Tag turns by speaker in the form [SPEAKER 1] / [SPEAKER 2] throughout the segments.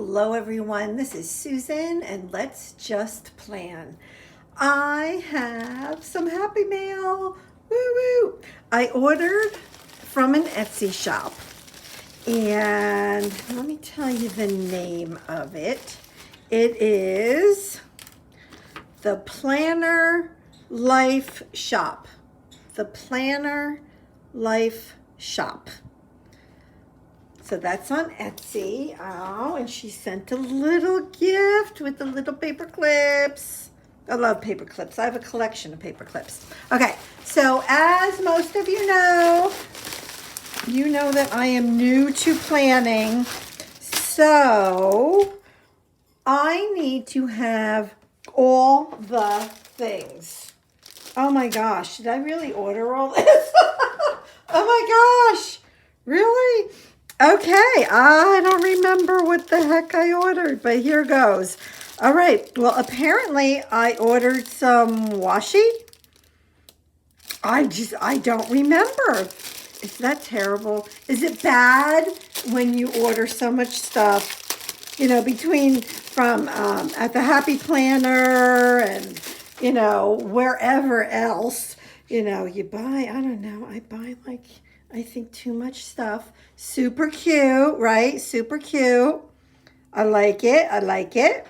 [SPEAKER 1] Hello everyone, this is Susan and let's just plan. I have some happy mail. Woo woo. I ordered from an Etsy shop and let me tell you the name of it. It is the Planner Life Shop. The Planner Life Shop. So that's on Etsy. Oh, and she sent a little gift with the little paper clips. I love paper clips. I have a collection of paper clips. Okay, so as most of you know that I am new to planning. So I need to have all the things. Oh my gosh, did I really order all this? Oh my gosh, really? Okay, I don't remember what the heck I ordered, but here goes. All right, well, apparently I ordered some washi. I don't remember. Is that terrible? Is it bad when you order so much stuff, from at the Happy Planner and, wherever else, you buy, I don't know, I buy I think too much stuff. Super cute, right? Super cute. I like it. I like it.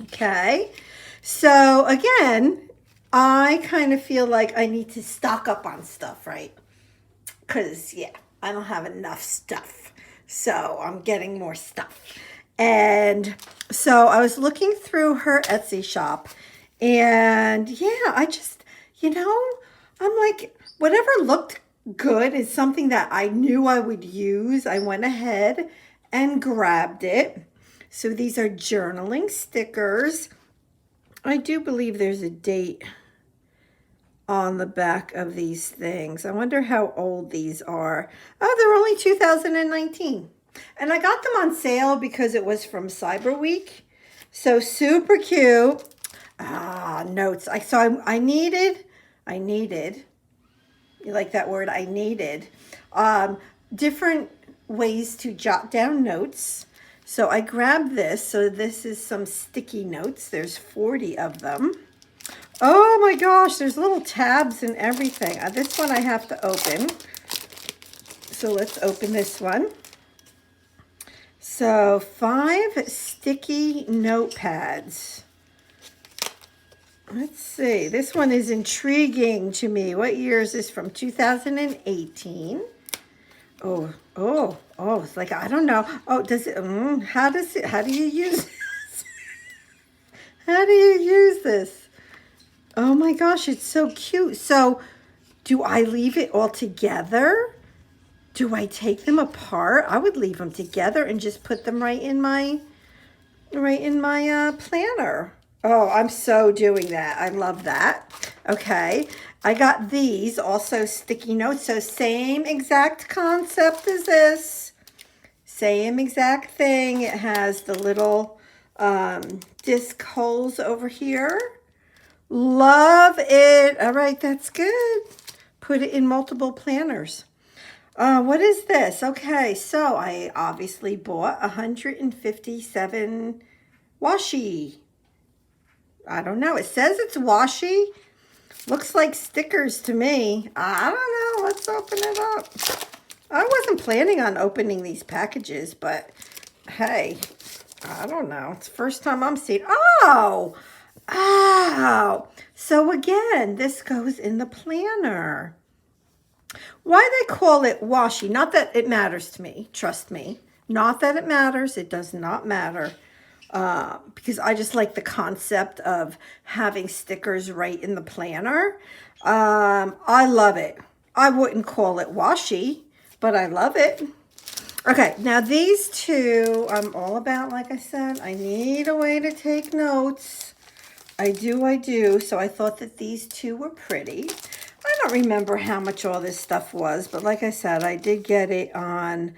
[SPEAKER 1] Okay. So again, I kind of feel like I need to stock up on stuff, right? Because, yeah, I don't have enough stuff. So I'm getting more stuff. And so I was looking through her Etsy shop. And, yeah, I just, I'm like, whatever looked good is something that I knew I would use. I went ahead and grabbed it. So these are journaling stickers. I do believe there's a date on the back of these things. I wonder how old these are. Oh, they're only 2019. And I got them on sale because it was from Cyber Week. So super cute. Notes. I needed. You like that word? I needed different ways to jot down notes. So I grabbed this. So this is some sticky notes. There's 40 of them. Oh my gosh, there's little tabs and everything. This one I have to open. So let's open this one. So 5 sticky notepads. Let's see. This one is intriguing to me. What year is this from? 2018. Oh. It's like, I don't know. Oh, how do you use this? How do you use this? Oh my gosh, it's so cute. So do I leave it all together? Do I take them apart? I would leave them together and just put them right in my planner. Oh, I'm so doing that. I love that. Okay. I got these also sticky notes. So same exact concept as this. Same exact thing. It has the little disc holes over here. Love it. All right, that's good. Put it in multiple planners. What is this? Okay, so I obviously bought 157 washi. I don't know. It says it's washi. Looks like stickers to me. I don't know. Let's open it up. I wasn't planning on opening these packages, but hey, I don't know. It's the first time I'm seeing. Oh! So again, this goes in the planner. Why they call it washi? Not that it matters to me. Trust me. Not that it matters. It does not matter. Because I just like the concept of having stickers right in the planner. I love it. I wouldn't call it washi, but I love it. Okay, now these two, I'm all about, like I said, I need a way to take notes. I do. So I thought that these two were pretty. I don't remember how much all this stuff was, but like I said, I did get it on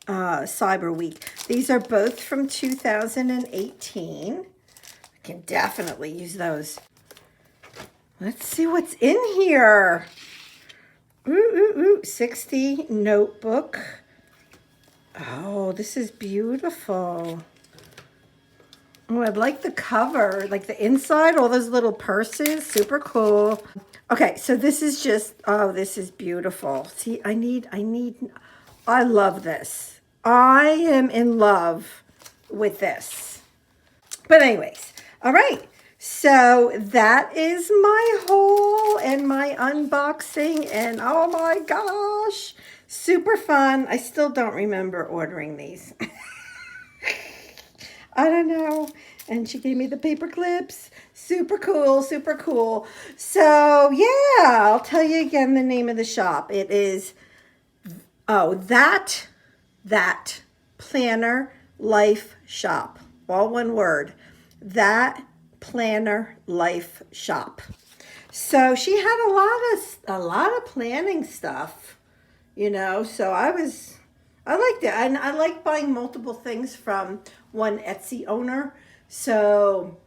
[SPEAKER 1] Cyber Week. These are both from 2018. I can definitely use those. Let's see what's in here. 60 notebook. Oh, this is beautiful. Oh, I like the cover, like the inside, all those little purses, super cool. Okay, so this is just, oh, this is beautiful. See, I love this. I am in love with this. But anyways, all right. So that is my haul and my unboxing, and oh my gosh, super fun. I still don't remember ordering these. I don't know. And she gave me the paper clips. Super cool, super cool. So yeah, I'll tell you again the name of the shop. It is, oh, that Planner Life Shop. All one word. That Planner Life Shop. So she had a lot of planning stuff, you know, so I liked it. And I like buying multiple things from one Etsy owner. So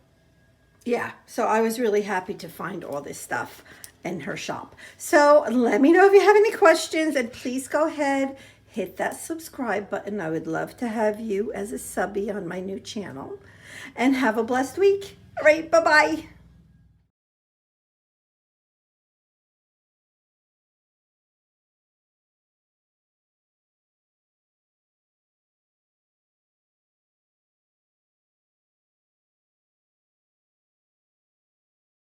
[SPEAKER 1] yeah, so I was really happy to find all this stuff in her shop. So let me know if you have any questions, and please go ahead, hit that subscribe button. I would love to have you as a subby on my new channel. And have a blessed week. All right, bye-bye.